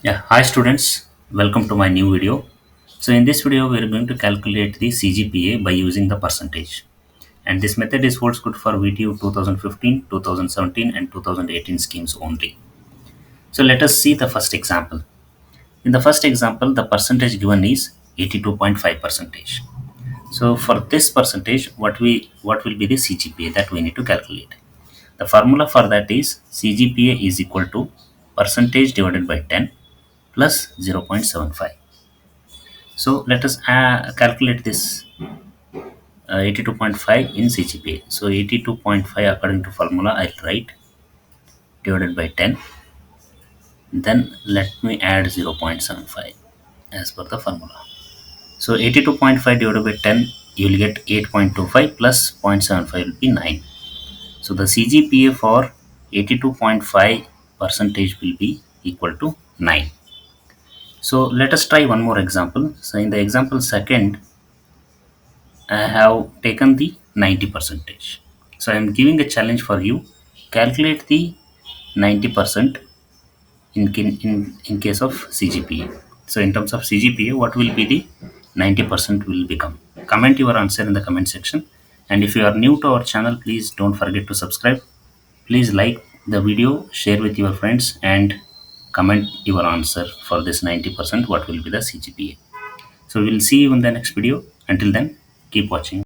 Yeah, hi students, welcome to my new video. So in this video, we are going to calculate the CGPA by using the percentage. And this method is holds good for VTU 2015, 2017 and 2018 schemes only. So let us see the first example. In the first example, the percentage given is 82.5 percentage. So for this percentage, what will be the CGPA that we need to calculate? The formula for that is CGPA is equal to percentage divided by 10 plus 0.75. So let us calculate this 82.5 in CGPA. So 82.5 according to formula I'll write divided by 10. Then let me add 0.75 as per the formula. So 82.5 divided by 10 you will get 8.25 plus 0.75 will be 9. So the CGPA for 82.5 percentage will be equal to 9. So let us try one more example. So in the example second, I have taken the 90 percentage. So I am giving a challenge for you. Calculate the 90% in case of CGPA. So in terms of CGPA, what will be the 90% will become? Comment your answer in the comment section. And if you are new to our channel, please don't forget to subscribe. Please like the video, share with your friends and comment your answer for this 90% what will be the CGPA. So we'll see you in the next video. Until then, keep watching.